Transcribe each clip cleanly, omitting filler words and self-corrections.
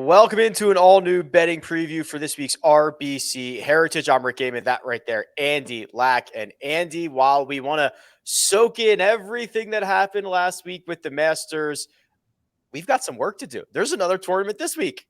Welcome into an all-new betting preview for this week's RBC Heritage. I'm Rick Gaiman, that right there, Andy Lack. And Andy, while we want to soak in everything that happened last week with the Masters, we've got some work to do. There's another tournament this week.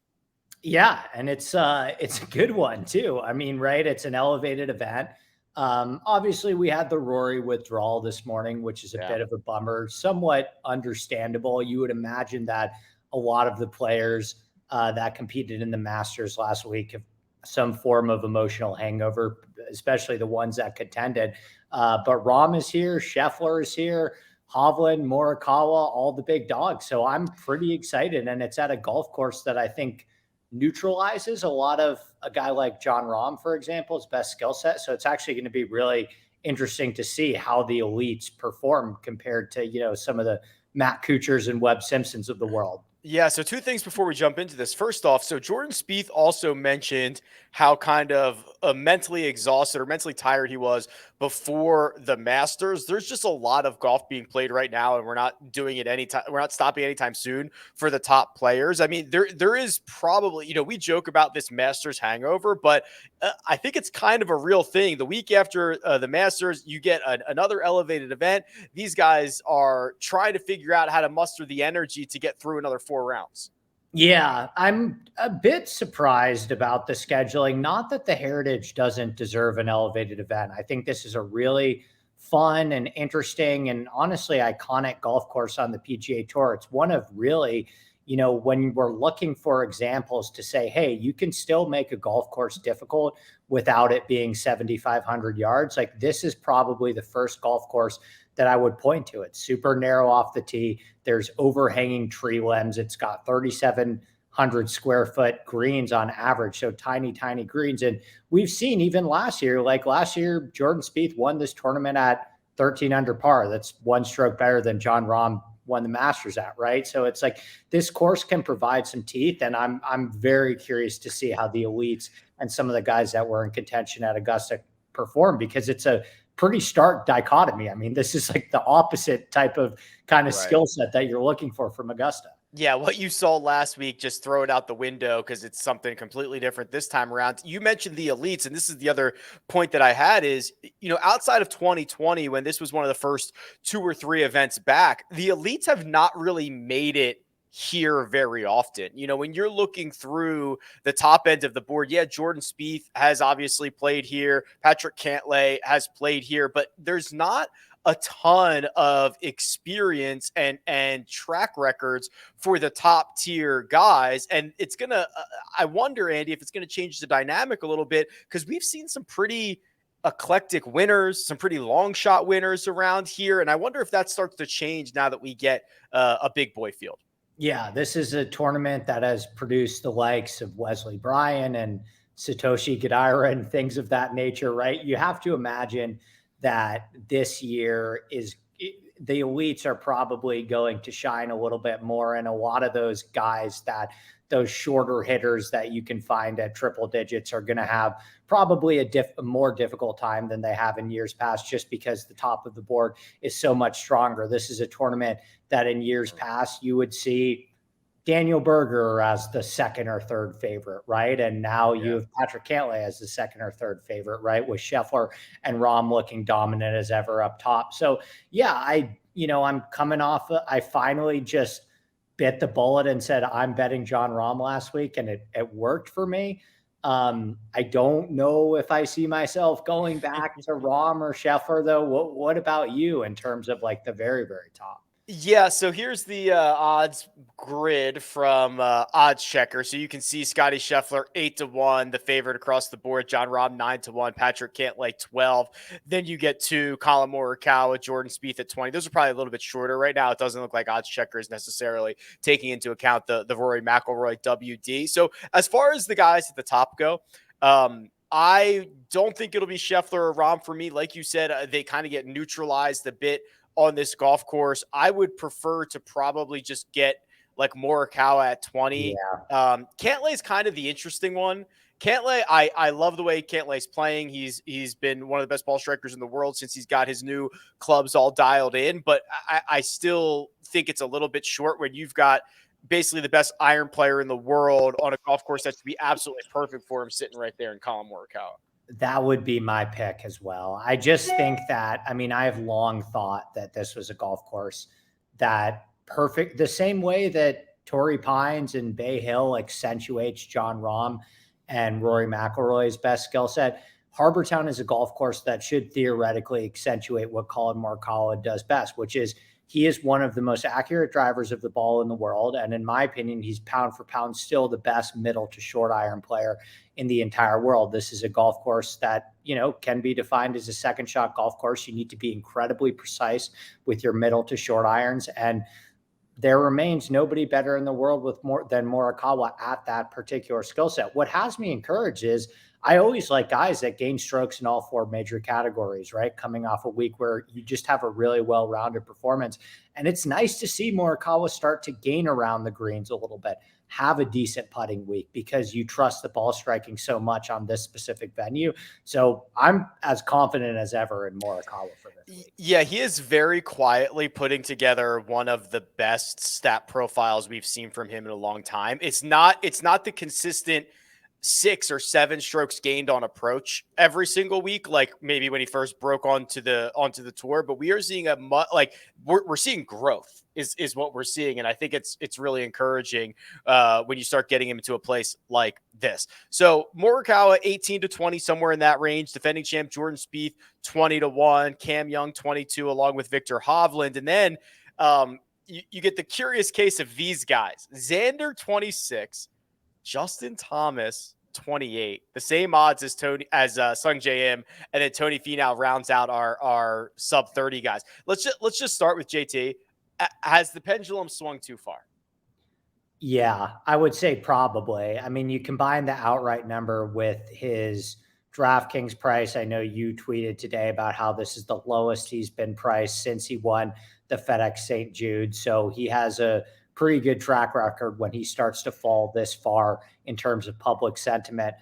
Yeah, and it's a good one too. I mean, right? It's an elevated event. Obviously, we had the Rory withdrawal this morning, which is a bit of a bummer, somewhat understandable. You would imagine that a lot of the players that competed in the Masters last week have some form of emotional hangover, especially the ones that contended. But Rahm is here, Scheffler is here, Hovland, Morikawa, all the big dogs. So I'm pretty excited, and it's at a golf course that I think neutralizes a lot of a guy like Jon Rahm, for example, his best skill set. So it's actually going to be really interesting to see how the elites perform compared to, some of the Matt Kuchars and Webb Simpsons of the world. Yeah, so two things before we jump into this. First off, so Jordan Spieth also mentioned how kind of mentally exhausted or mentally tired he was before the Masters. There's just a lot of golf being played right now, and we're not doing it anytime. We're not stopping anytime soon for the top players. I mean, there is probably, we joke about this Masters hangover, but I think it's kind of a real thing. The week after the Masters, you get another elevated event. These guys are trying to figure out how to muster the energy to get through another 4 rounds. Yeah, I'm a bit surprised about the scheduling. Not that the Heritage doesn't deserve an elevated event. I think this is a really fun and interesting and honestly iconic golf course on the PGA Tour. It's one of really, when we're looking for examples to say, hey, you can still make a golf course difficult without it being 7,500 yards. Like, this is probably the first golf course that I would point to. It's super narrow off the tee. There's overhanging tree limbs. It's got 3,700 square foot greens on average. So tiny, tiny greens. And we've seen even last year, Jordan Spieth won this tournament at 13 under par. That's 1 stroke better than Jon Rahm won the Masters at, right? So it's like this course can provide some teeth. And I'm very curious to see how the elites and some of the guys that were in contention at Augusta perform, because it's a pretty stark dichotomy. I mean, this is like the opposite type of kind of skill set that you're looking for from Augusta. Yeah, what you saw last week, just throw it out the window because it's something completely different this time around. You mentioned the elites, and this is the other point that I had is, outside of 2020, when this was one of the first 2 or 3 events back, the elites have not really made it here very often. When you're looking through the top end of the board, yeah, Jordan Spieth has obviously played here. Patrick Cantlay has played here, but there's not a ton of experience and track records for the top tier guys. And it's going to, I wonder, Andy, if it's going to change the dynamic a little bit, because we've seen some pretty eclectic winners, some pretty long shot winners around here. And I wonder if that starts to change now that we get a big boy field. Yeah, this is a tournament that has produced the likes of Wesley Bryan and Satoshi Kodaira and things of that nature, right? You have to imagine that this year the elites are probably going to shine a little bit more. And a lot of those guys those shorter hitters that you can find at triple digits are going to have probably a more difficult time than they have in years past, just because the top of the board is so much stronger. This is a tournament that in years past you would see Daniel Berger as the 2nd or 3rd favorite, right? And now you have Patrick Cantlay as the 2nd or 3rd favorite, right? With Scheffler and Rahm looking dominant as ever up top. So yeah, I'm coming off, I finally just bit the bullet and said, I'm betting Jon Rahm last week, and it worked for me. I don't know if I see myself going back to Rahm or Scheffler though. What about you in terms of like the very, very top? Yeah, so here's the odds grid from Odds Checker. So you can see Scotty Scheffler 8-1, the favorite across the board. Jon Rahm 9-1, Patrick Cantlay 12. Then you get to Collin Morikawa, Jordan Spieth at 20. Those are probably a little bit shorter right now. It doesn't look like Odds Checker is necessarily taking into account the Rory McIlroy WD. So as far as the guys at the top go, I don't think it'll be Scheffler or Rahm for me. Like you said, they kind of get neutralized a bit on this golf course. I would prefer to probably just get like Morikawa at 20. Yeah. Cantlay is kind of the interesting one. Cantlay, I love the way Cantlay's playing. He's been one of the best ball strikers in the world since he's got his new clubs all dialed in, but I still think it's a little bit short when you've got basically the best iron player in the world on a golf course that should be absolutely perfect for him, sitting right there in Colin Morikawa. That would be my pick as well. I just think that, I mean, I have long thought that this was a golf course that perfect, the same way that Torrey Pines and Bay Hill accentuates John Rahm and Rory McIlroy's best skill set. Harbour Town is a golf course that should theoretically accentuate what Colin Morikawa does best, which is he is one of the most accurate drivers of the ball in the world. And in my opinion, he's pound for pound still the best middle to short iron player in the entire world. This is a golf course that, you know, can be defined as a second shot golf course. You need to be incredibly precise with your middle to short irons. And there remains nobody better in the world with more than Morikawa at that particular skill set. What has me encouraged is I always like guys that gain strokes in all four major categories, right? Coming off a week where you just have a really well-rounded performance. And it's nice to see Morikawa start to gain around the greens a little bit, have a decent putting week because you trust the ball striking so much on this specific venue. So I'm as confident as ever in Morikawa for this week. Yeah, he is very quietly putting together one of the best stat profiles we've seen from him in a long time. It's not the consistent 6 or 7 strokes gained on approach every single week, like maybe when he first broke onto the tour. But we are seeing we're seeing growth is what we're seeing, and I think it's really encouraging when you start getting him into a place like this. So Morikawa 18-20, somewhere in that range. Defending champ Jordan Spieth 20-1, Cam Young 22, along with Victor Hovland, and then you get the curious case of these guys: Xander 26. Justin Thomas, 28, the same odds as Sung J M, and then Tony Finau rounds out our sub 30 guys. Let's just start with JT. Has the pendulum swung too far? Yeah, I would say probably. I mean, you combine the outright number with his DraftKings price. I know you tweeted today about how this is the lowest he's been priced since he won the FedEx St. Jude. So he has a pretty good track record when he starts to fall this far in terms of public sentiment.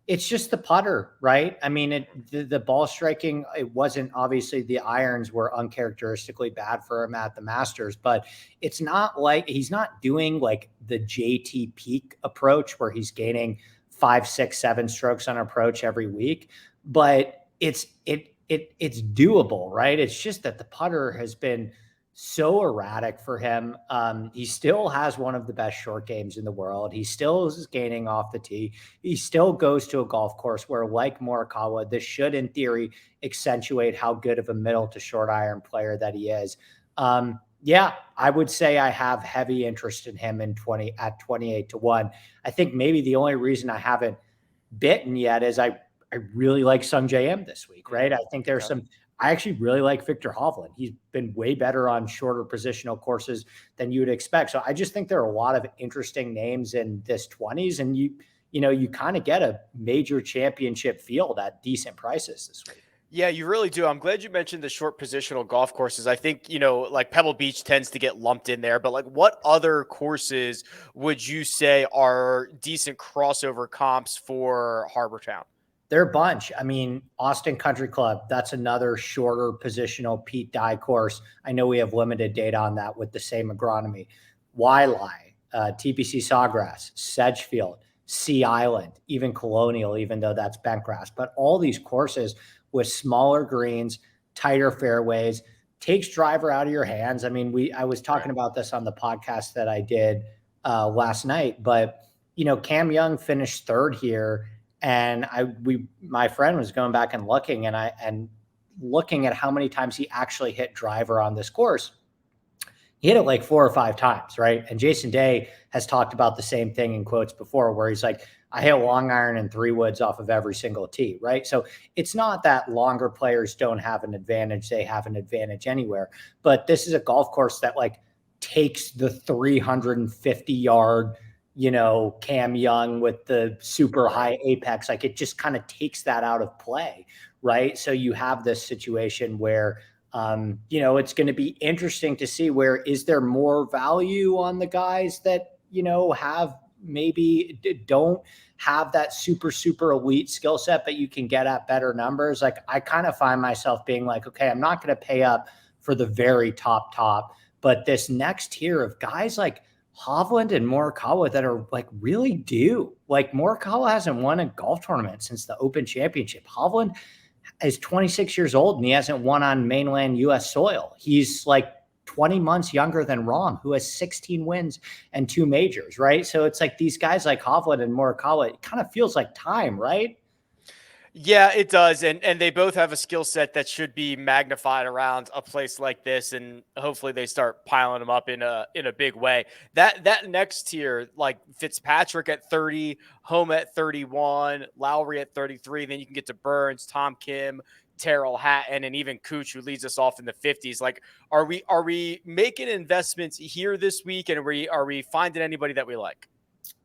It's just the putter, right? I mean, the ball striking, it wasn't, obviously the irons were uncharacteristically bad for him at the Masters, but it's not like he's not doing like the JT peak approach where he's gaining 5, 6, 7 strokes on approach every week, but it's doable, right? It's just that the putter has been so erratic for him. He still has one of the best short games in the world. He still is gaining off the tee. He still goes to a golf course where, like Morikawa, this should, in theory, accentuate how good of a middle to short iron player that he is. Yeah, I would say I have heavy interest in him at 28-1. I think maybe the only reason I haven't bitten yet is I really like Sung J M this week, right? I think there's I actually really like Victor Hovland. He's been way better on shorter positional courses than you would expect. So I just think there are a lot of interesting names in this 20s, and you kind of get a major championship field at decent prices this week. Yeah, you really do. I'm glad you mentioned the short positional golf courses. I think, like Pebble Beach tends to get lumped in there, but like what other courses would you say are decent crossover comps for Harbour Town? There are a bunch. I mean, Austin Country Club, that's another shorter positional Pete Dye course. I know we have limited data on that with the same agronomy. Waialae, TPC Sawgrass, Sedgefield, Sea Island, even Colonial, even though that's bentgrass. But all these courses with smaller greens, tighter fairways, takes driver out of your hands. I mean, I was talking about this on the podcast that I did last night, but Cam Young finished third here. And my friend was going back and looking at how many times he actually hit driver on this course. He hit it like 4 or 5 times, right? And Jason Day has talked about the same thing in quotes before, where he's like, I hit long iron and 3 woods off of every single tee, right? So it's not that longer players don't have an advantage. They have an advantage anywhere. But this is a golf course that like takes the 350-yard Cam Young with the super high apex, like it just kind of takes that out of play, right? So you have this situation where, it's going to be interesting to see where is there more value on the guys that, have maybe don't have that super, super elite skill set, but you can get at better numbers. Like I kind of find myself being like, okay, I'm not going to pay up for the very top, but this next tier of guys like Hovland and Morikawa that are like really due. Like Morikawa hasn't won a golf tournament since the Open Championship. Hovland is 26 years old and he hasn't won on mainland US soil. He's like 20 months younger than Rahm, who has 16 wins and 2 majors, right? So it's like these guys like Hovland and Morikawa, it kind of feels like time, right? Yeah, it does. And they both have a skill set that should be magnified around a place like this. And hopefully they start piling them up in a big way. That next tier, like Fitzpatrick at 30, Home at 31, Lowry at 33. Then you can get to Burns, Tom Kim, Terrell Hatton, and even Cooch, who leads us off in the 50s. Like, are we making investments here this week? And are we finding anybody that we like?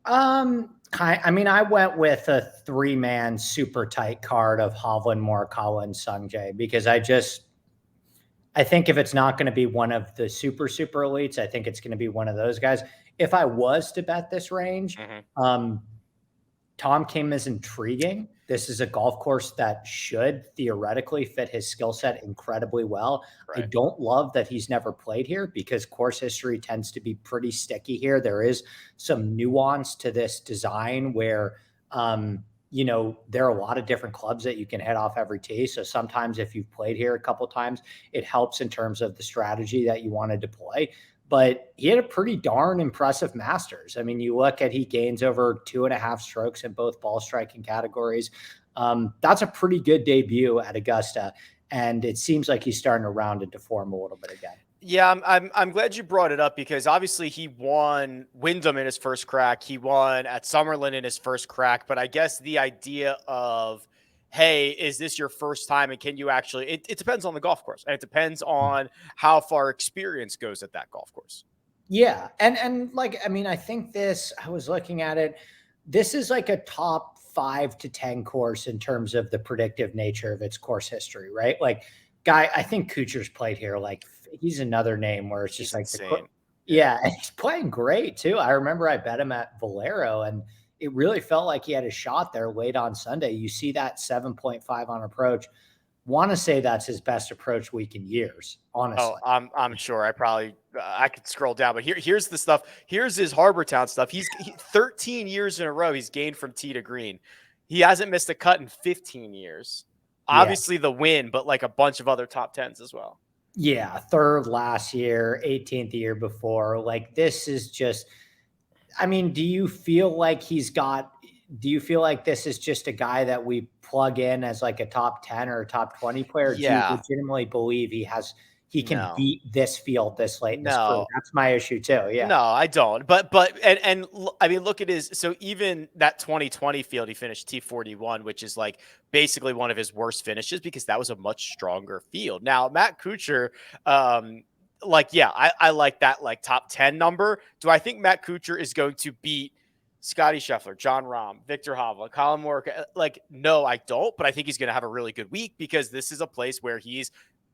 I mean, I went with a 3-man super tight card of Hovland, Morikawa, and Sungjae because I think if it's not going to be one of the super elites, I think it's going to be one of those guys. If I was to bet this range, Tom Kim is intriguing. This is a golf course that should theoretically fit his skill set incredibly well. Right. I don't love that he's never played here because course history tends to be pretty sticky here. There is some nuance to this design where, there are a lot of different clubs that you can hit off every tee. So sometimes if you've played here a couple of times, it helps in terms of the strategy that you want to deploy. But he had a pretty darn impressive Masters. I mean, you look at he gains over 2.5 strokes in both ball striking categories. That's a pretty good debut at Augusta, and it seems like he's starting to round into form a little bit again. Yeah, I'm glad you brought it up because obviously he won Wyndham in his first crack. He won at Summerlin in his first crack. But I guess the idea of, hey, is this your first time? And can you actually, it depends on the golf course. And it depends on how far experience goes at that golf course. Yeah. And like, I mean, I think I was looking at it. This is like a top 5 to 10 course in terms of the predictive nature of its course history, right? Like I think Kuchar's played here. Like he's another name where it's just like, yeah. And he's playing great too. I remember I bet him at Valero and it really felt like he had a shot there late on Sunday. You see that 7.5 on approach. Want to say that's his best approach week in years, honestly. Oh, I'm sure. I could scroll down, but here's the stuff. Here's his Harbor Town stuff. He's 13 years in a row. He's gained from tee to green. He hasn't missed a cut in 15 years. Obviously the win, but like a bunch of other top 10s as well. Yeah. 3rd last year, 18th the year before. Like this is just, I mean, do you feel like this is just a guy that we plug in as like a top 10 or a top 20 player? Yeah. Do you legitimately believe he can beat this field this late? No, that's my issue too. Yeah. No, I don't. But I mean, look at so even that 2020 field, he finished T41, which is like basically one of his worst finishes because that was a much stronger field. Now, Matt Kuchar, I like that like top 10 number. Do I think Matt Kuchar is going to beat Scotty Scheffler, Jon Rahm, Victor Hovland, Colin Morikawa? Like, no, I don't. But I think he's going to have a really good week because this is a place where he's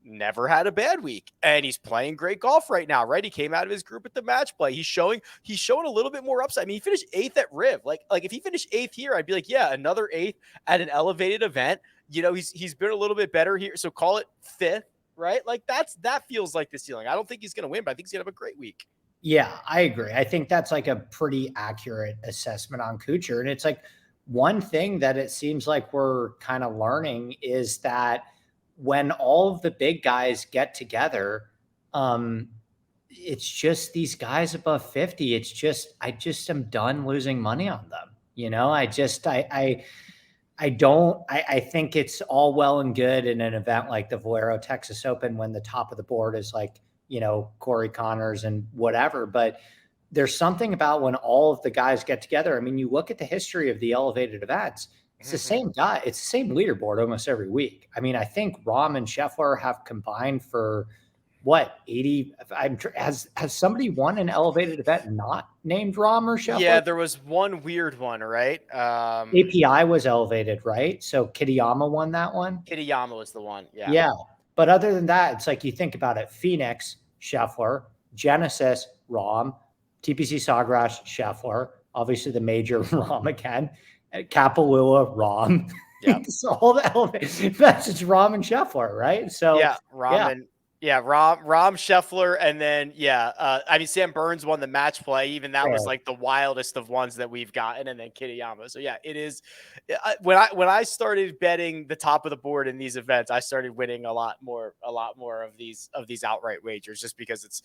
never had a bad week and he's playing great golf right now, right? He came out of his group at the match play. He's showing a little bit more upside. I mean, he finished 8th at Riv. Like if he finished 8th here, I'd be like, yeah, another 8th at an elevated event. He's been a little bit better here. So call it 5th, right? Like that feels like the ceiling. I don't think he's going to win, but I think he's going to have a great week. Yeah, I agree. I think that's like a pretty accurate assessment on Kuchar. And it's like one thing that it seems like we're kind of learning is that when all of the big guys get together, it's just these guys above 50. I just am done losing money on them. I think it's all well and good in an event like the Valero Texas Open when the top of the board is like, Corey Connors and whatever, but there's something about when all of the guys get together. I mean, you look at the history of the elevated events, it's the same guy. It's the same leaderboard almost every week. I mean, I think Rahm and Scheffler have combined for 80. Has somebody won an elevated event not named Rahm or Scheffler? Yeah, there was one weird one, right? API was elevated, right? So Kitayama won that one. Kitayama was the one. Yeah. Yeah. But other than that, it's like you think about it: Phoenix, Scheffler; Genesis, Rahm; TPC Sawgrass, Scheffler; obviously the major Rahm again; Kapalua, Rahm. Yeah. So all the elements, that's just Rahm and Scheffler, right? So yeah, Rahm and Yeah, Rom Scheffler, and then I mean Sam Burns won the match play. Even that was Fair. like the wildest of ones that we've gotten, and then Kitayama. So yeah, it is. When I started betting the top of the board in these events, I started winning a lot more of these outright wagers, just because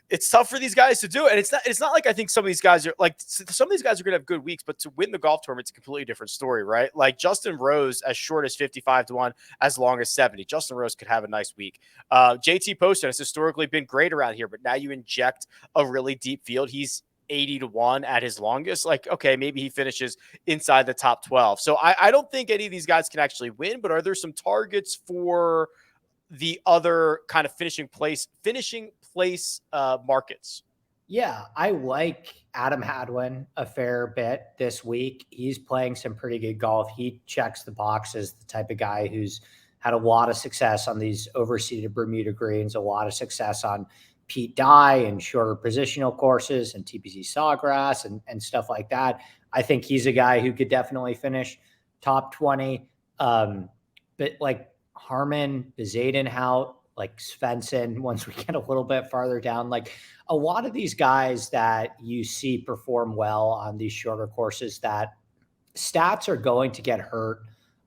it's tough for these guys to do it. And it's not like I think some of these guys are like some of these guys are gonna have good weeks, but to win the golf tournament, it's a completely different story, right? Like Justin Rose, as short as 55-1, as long as 70. Justin Rose could have a nice week. JT Poston has historically been great around here, but now you inject a really deep field. He's 80-1 at his longest. Like, okay, maybe he finishes inside the top 12. So I don't think any of these guys can actually win, but are there some targets for the other kind of finishing place markets? Yeah, I like Adam Hadwin a fair bit this week. He's playing some pretty good golf. He checks the boxes, the type of guy who's had a lot of success on these overseeded Bermuda greens, a lot of success on Pete Dye and shorter positional courses and TPC Sawgrass and stuff like that. I think he's a guy who could definitely finish top 20. But like Harmon, Bezadenhout, like Svensson, once we get a little bit farther down, like a lot of these guys that you see perform well on these shorter courses, that stats are going to get hurt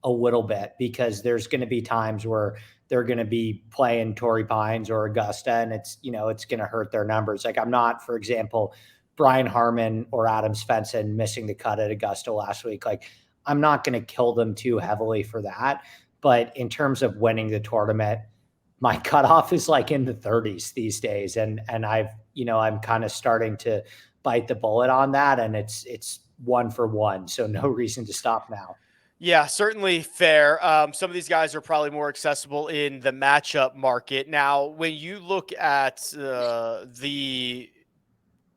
a little bit because there's going to be times where they're going to be playing Torrey Pines or Augusta, and it's going to hurt their numbers. Like I'm not, for example, Brian Harmon or Adam Svensson missing the cut at Augusta last week. Like I'm not going to kill them too heavily for that. But in terms of winning the tournament, my cutoff is like in the 30s these days. And I'm kind of starting to bite the bullet on that. And it's 1-for-1. So no reason to stop now. Yeah, certainly fair. Some of these guys are probably more accessible in the matchup market. Now, when you look at the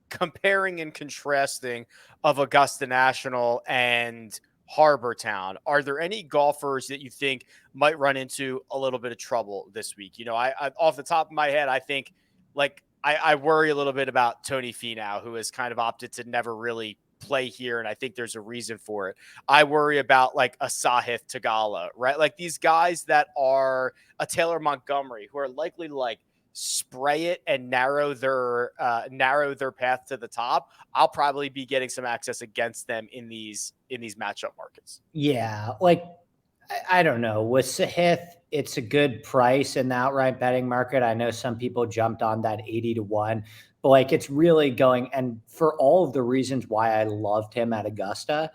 comparing and contrasting of Augusta National and Harbor Town, are there any golfers that you think might run into a little bit of trouble this week? I off the top of my head, I think I worry a little bit about Tony Finau, who has kind of opted to never really play here, and I think there's a reason for it. I worry about like a Sahith Tagala, right? Like these guys that are a Taylor Montgomery, who are likely to like spray it and narrow their path to the top. I'll probably be getting some access against them in these matchup markets. Yeah, like I don't know. With Sahith, it's a good price in the outright betting market. I know some people jumped on that 80-1, but like it's really going, and for all of the reasons why I loved him at Augusta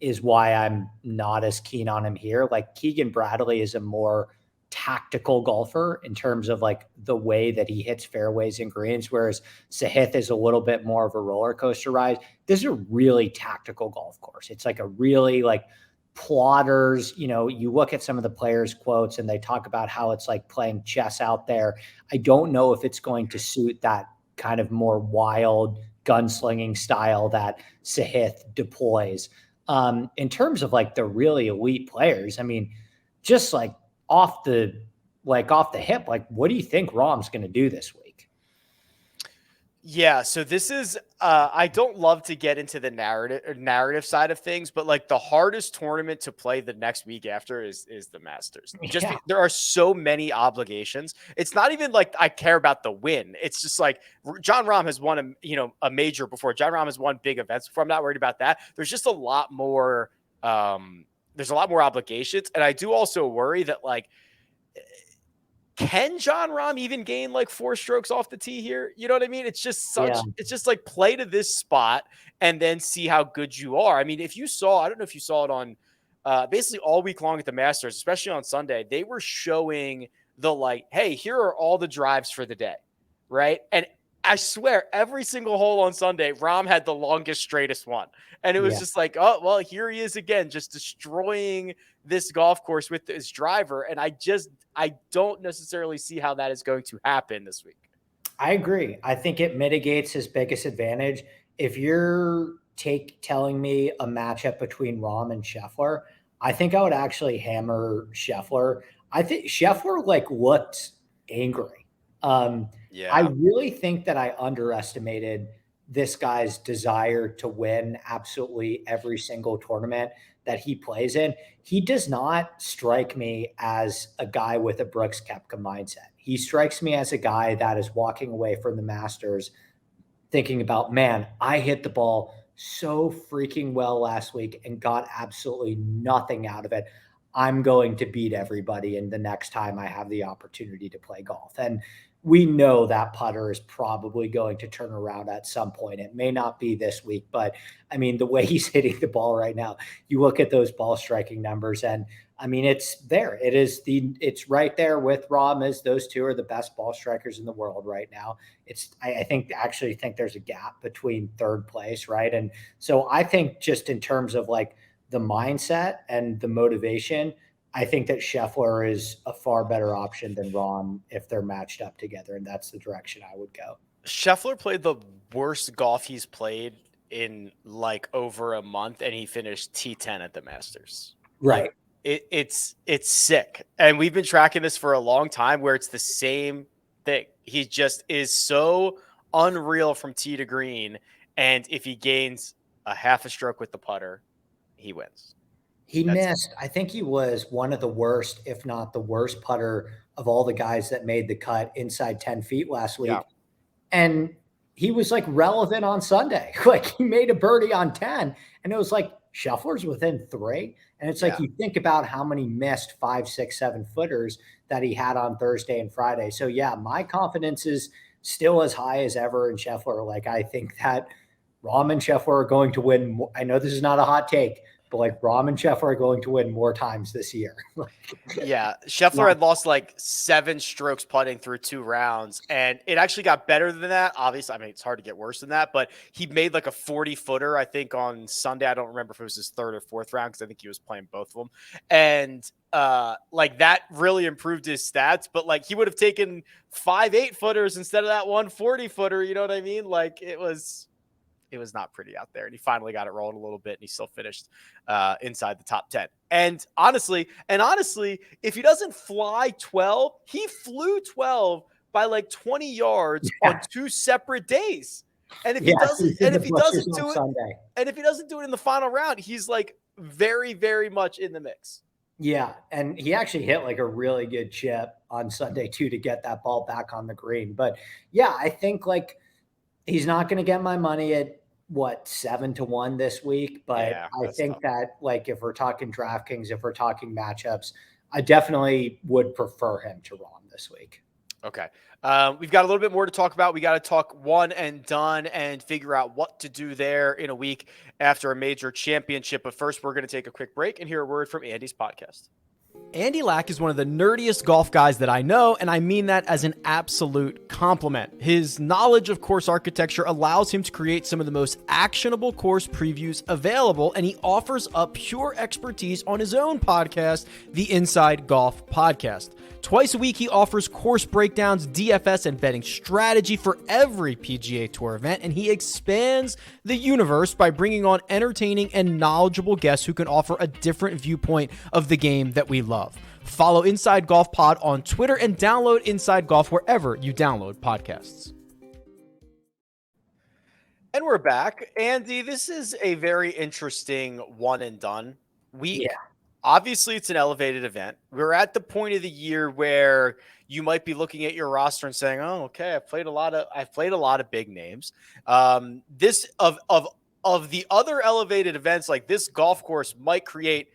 is why I'm not as keen on him here. Like Keegan Bradley is a more tactical golfer in terms of like the way that he hits fairways and greens, whereas Sahith is a little bit more of a roller coaster ride. This is a really tactical golf course. It's like a really like plotters, you look at some of the players' quotes and they talk about how it's like playing chess out there. I don't know if it's going to suit that kind of more wild gunslinging style that Sahith deploys. In terms of like the really elite players, I mean, just like off the hip, like what do you think Rahm's going to do this week? Yeah, so this is I don't love to get into the narrative side of things, but like the hardest tournament to play the next week after is the Masters. There are so many obligations. It's not even like I care about the win. It's just like Jon Rahm has won a major before. Jon Rahm has won big events before. I'm not worried about that. There's just a lot more there's a lot more obligations, and I do also worry that like can Jon Rahm even gain like 4 strokes off the tee here? You know what I mean? It's just it's just like play to this spot and then see how good you are. I mean, I don't know if you saw it on basically all week long at the Masters, especially on Sunday, they were showing the like, hey, here are all the drives for the day, right? And I swear every single hole on Sunday, Rahm had the longest, straightest one. And it was just like, oh, well, here he is again, just destroying this golf course with his driver. And I don't necessarily see how that is going to happen this week. I agree. I think it mitigates his biggest advantage. If you're telling me a matchup between Rahm and Scheffler, I think I would actually hammer Scheffler. I think Scheffler like looked angry. I really think that I underestimated this guy's desire to win absolutely every single tournament that he plays in, he does not strike me as a guy with a Brooks Koepka mindset. He strikes me as a guy that is walking away from the Masters thinking about, man, I hit the ball so freaking well last week and got absolutely nothing out of it. I'm going to beat everybody in the next time I have the opportunity to play golf. And we know that putter is probably going to turn around at some point. It may not be this week, but I mean, the way he's hitting the ball right now, you look at those ball striking numbers, and I mean, it's there. It's right there with Rahm, as those two are the best ball strikers in the world right now. I actually think there's a gap between third place, right? And so I think just in terms of like the mindset and the motivation, I think that Scheffler is a far better option than Rahm if they're matched up together, and that's the direction I would go. Scheffler played the worst golf he's played in like over a month, and he finished T10 at the Masters. Right. It's sick. And we've been tracking this for a long time where it's the same thing. He just is so unreal from tee to green. And if he gains a half a stroke with the putter, he wins. I think he was one of the worst, if not the worst putter of all the guys that made the cut inside 10 feet last week. Yeah. And he was like relevant on Sunday. Like he made a birdie on 10 and it was like Scheffler's within 3. And it's like, you think about how many missed 5, 6, 7 footers that he had on Thursday and Friday. So yeah, my confidence is still as high as ever in Scheffler. Like I think that Rahm and Scheffler are going to win more. I know this is not a hot take, but like Rahm and Scheffler are going to win more times this year. Yeah. Scheffler had lost like 7 strokes putting through 2 rounds, and it actually got better than that. Obviously, I mean, it's hard to get worse than that, but he made like a 40 footer, I think, on Sunday. I don't remember if it was his 3rd or 4th round, because I think he was playing both of them. And like that really improved his stats, but like he would have taken 5 8-footers instead of that 1 40-footer. You know what I mean? Like it was not pretty out there. And he finally got it rolling a little bit, and he still finished inside the top 10. And honestly, if he doesn't fly 12, he flew 12 by like 20 yards on 2 separate days. And if he doesn't do it in the final round, he's like very, very much in the mix. Yeah. And he actually hit like a really good chip on Sunday too, to get that ball back on the green. But yeah, I think like, he's not going to get my money at 7-1 this week, but yeah, I think that like if we're talking DraftKings, if we're talking matchups, I definitely would prefer him to Rahm this week. Okay. We've got a little bit more to talk about. We got to talk one and done and figure out what to do there in a week after a major championship. But first, we're going to take a quick break and hear a word from Andy's podcast. Andy Lack is one of the nerdiest golf guys that I know, and I mean that as an absolute compliment. His knowledge of course architecture allows him to create some of the most actionable course previews available, and he offers up pure expertise on his own podcast, the Inside Golf Podcast. Twice a week, he offers course breakdowns, DFS, and betting strategy for every PGA Tour event, and he expands the universe by bringing on entertaining and knowledgeable guests who can offer a different viewpoint of the game that we love. Follow Inside Golf Pod on Twitter and download Inside Golf wherever you download podcasts. And we're back. Andy, this is a very interesting one and done week. Yeah. Obviously, it's an elevated event. We're at the point of the year where you might be looking at your roster and saying, "Oh, okay, I've played a lot of big names." This of the other elevated events, like this golf course might create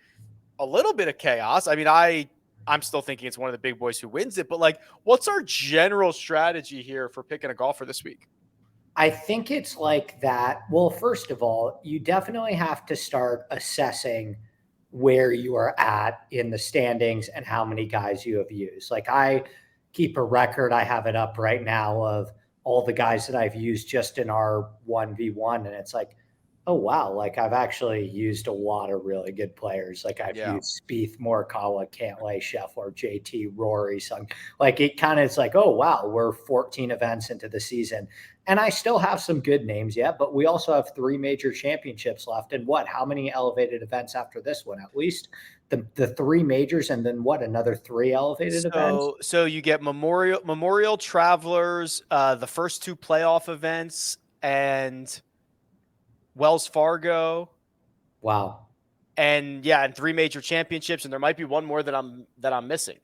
a little bit of chaos. I mean, I'm still thinking it's one of the big boys who wins it, but like, what's our general strategy here for picking a golfer this week? I think it's like that. Well, first of all, you definitely have to start assessing where you are at in the standings and how many guys you have used. Like I keep a record, I have it up right now, of all the guys that I've used just in our 1v1. And it's like, oh, wow. Like I've actually used a lot of really good players. Like I've used Spieth, Morikawa, Cantlay, Scheffler, JT, Rory. So like it kind of, it's like, oh, wow, we're 14 events into the season. And I still have some good names yet, but we also have 3 major championships left. And how many elevated events after this one? At least the 3 majors, and then another 3 elevated events? So you get Memorial Travelers, the first 2 playoff events, and Wells Fargo. Wow. And 3 major championships, and there might be one more that I'm missing.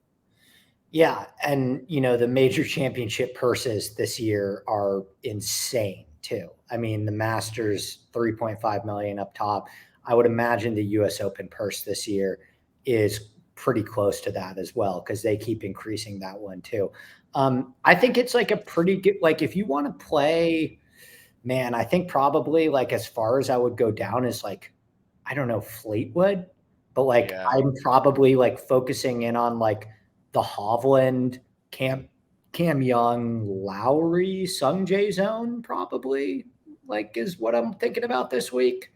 Yeah, and the major championship purses this year are insane too. I mean, the Masters 3.5 million up top. I would imagine the US Open purse this year is pretty close to that as well, because they keep increasing that one too. I think it's like a pretty good, like if you want to play, man, I think probably like as far as I would go down is like, I don't know, Fleetwood, but like I'm probably like focusing in on like the Hovland, Cam Young, Lowry, Sungjae zone probably like is what I'm thinking about this week.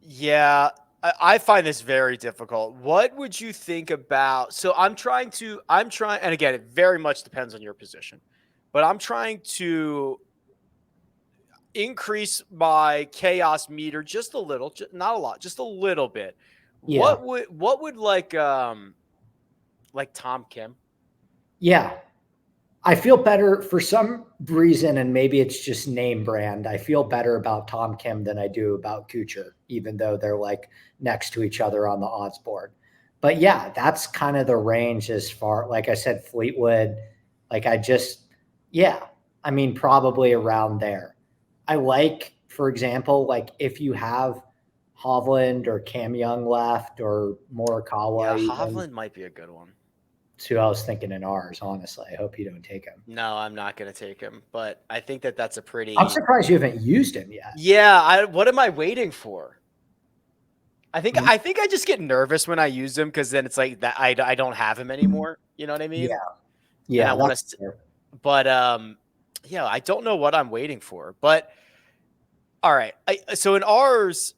Yeah, I find this very difficult. What would you think about? So I'm trying, and again, it very much depends on your position, but I'm trying to increase my chaos meter just a little, not a lot, just a little bit. Yeah. What would like Tom Kim? Yeah. I feel better for some reason, and maybe it's just name brand. I feel better about Tom Kim than I do about Kuchar, even though they're like next to each other on the odds board. But yeah, that's kind of the range as far, like I said, Fleetwood, like I mean, probably around there. I like, for example, like if you have Hovland or Cam Young left or Morikawa. Yeah, Hovland might be a good one. That's who I was thinking in ours, honestly. I hope you don't take him. No, I'm not going to take him, but I think that's a pretty... I'm surprised you haven't used him yet. Yeah, what am I waiting for? I think I just get nervous when I use him, because then it's like that I don't have him anymore. You know what I mean? Yeah. I want to, but yeah, I don't know what I'm waiting for. But all right, so in ours,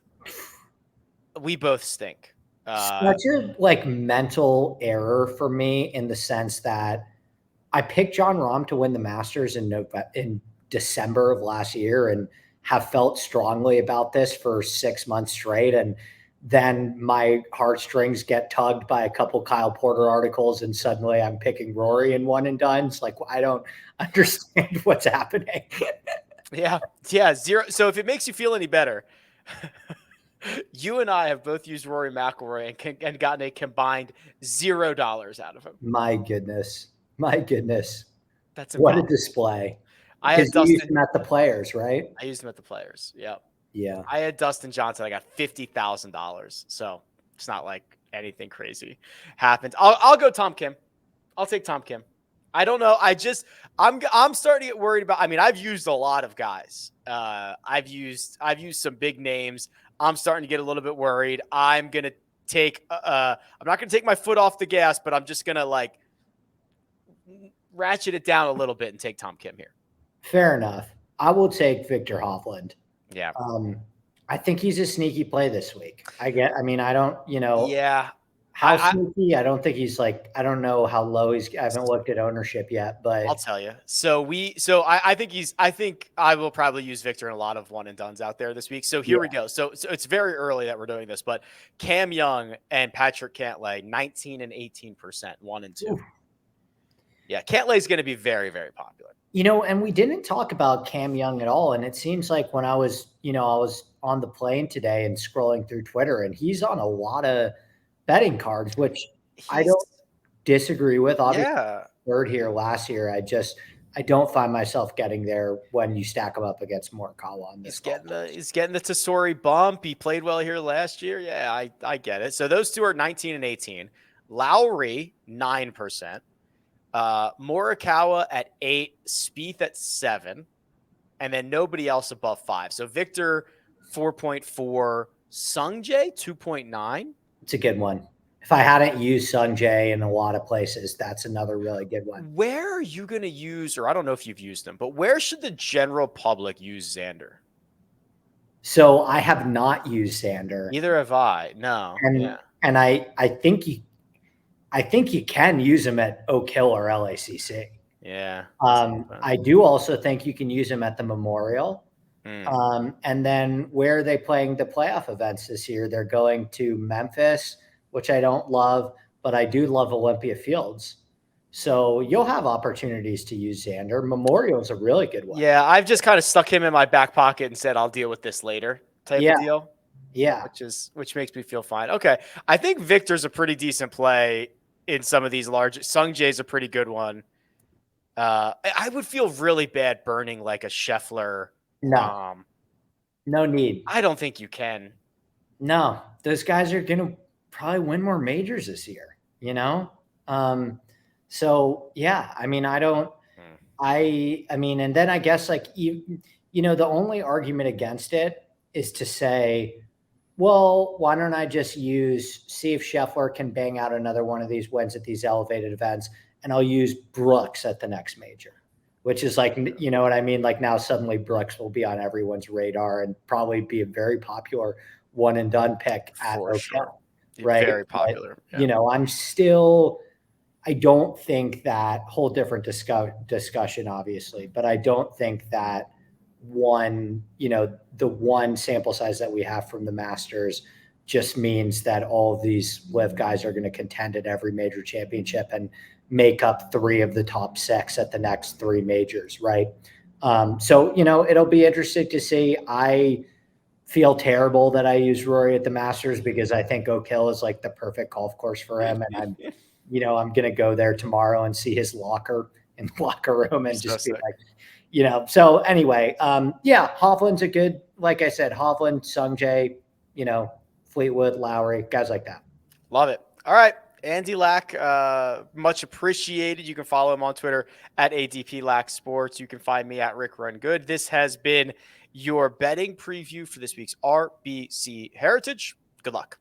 we both stink. Such a like mental error for me in the sense that I picked Jon Rahm to win the Masters in December of last year and have felt strongly about this for 6 months straight. And then my heartstrings get tugged by a couple Kyle Porter articles, and suddenly I'm picking Rory in one and done. It's like, I don't understand what's happening. Yeah, zero. So if it makes you feel any better, you and I have both used Rory McIlroy and gotten a combined $0 out of him. My goodness. That's what a display. I had Dustin, used him at the Players, right? I used him at the Players. Yep. Yeah. I had Dustin Johnson. I got $50,000. So it's not like anything crazy happened. I'll go Tom Kim. I'll take Tom Kim. I don't know. I'm starting to get worried about. I mean, I've used a lot of guys. I've used some big names. I'm starting to get a little bit worried. I'm gonna take. I'm not gonna take my foot off the gas, but I'm just gonna like ratchet it down a little bit and take Tom Kim here. Fair enough. I will take Victor Hovland. Yeah. I think he's a sneaky play this week. I don't. Yeah. How sneaky? I don't think he's like, I don't know how low I haven't looked at ownership yet, but I'll tell you. So I think I will probably use Victor in a lot of one and dones out there this week. So here we go. So it's very early that we're doing this, but Cam Young and Patrick Cantlay, 19 and 18%, 1 and 2. Ooh. Yeah. Cantlay is going to be very, very popular. And we didn't talk about Cam Young at all. And it seems like when I was on the plane today and scrolling through Twitter, and he's on a lot of betting cards, which I don't disagree with. Obviously, third here last year. I don't find myself getting there when you stack him up against Morikawa on this. He's getting the Tesori bump. He played well here last year. Yeah, I get it. So those two are 19 and 18. Lowry 9%. Morikawa at 8, Spieth at 7, and then nobody else above 5. So Victor 4.4, Sungjae 2.9. It's a good one. If I hadn't used Sungjae in a lot of places, that's another really good one. Where are you going to use, or I don't know if you've used them, but where should the general public use Xander? So I have not used Xander. Neither have I. No. And I think you can use him at Oak Hill or LACC. Yeah. I do also think you can use him at the Memorial. And then where are they playing the playoff events this year? They're going to Memphis, which I don't love, but I do love Olympia Fields. So you'll have opportunities to use Xander. Memorial is a really good one. Yeah, I've just kind of stuck him in my back pocket and said I'll deal with this later type Yeah. of deal. Yeah. Which makes me feel fine. Okay. I think Victor's a pretty decent play in some of these large. Sung Jae's a pretty good one. I would feel really bad burning like a Scheffler. No. No need. I don't think you can. No, those guys are going to probably win more majors this year, you know? So yeah, I mean, I mean, and then I guess like, you know, the only argument against it is to say, well, why don't I just see if Scheffler can bang out another one of these wins at these elevated events, and I'll use Brooks at the next major, which is like, you know what I mean? Like now suddenly Brooks will be on everyone's radar and probably be a very popular one and done pick at For sure. Right. Very popular. But, you know, I don't think that whole different discussion, obviously, but I don't think that the one sample size that we have from the Masters just means that all of these live guys are going to contend at every major championship and make up 3 of the top 6 at the next 3 majors. Right. So, you know, it'll be interesting to see. I feel terrible that I use Rory at the Masters because I think Oak Hill is like the perfect golf course for him. And I'm going to go there tomorrow and see his locker in the locker room and just be like, you know, so anyway, yeah, Hovland's a good, like I said, Hovland, Sung Jae, you know, Fleetwood, Lowry, guys like that. Love it. All right. Andy Lack, much appreciated. You can follow him on Twitter at ADP Lack Sports. You can find me at RickRunGood. This has been your betting preview for this week's RBC Heritage. Good luck.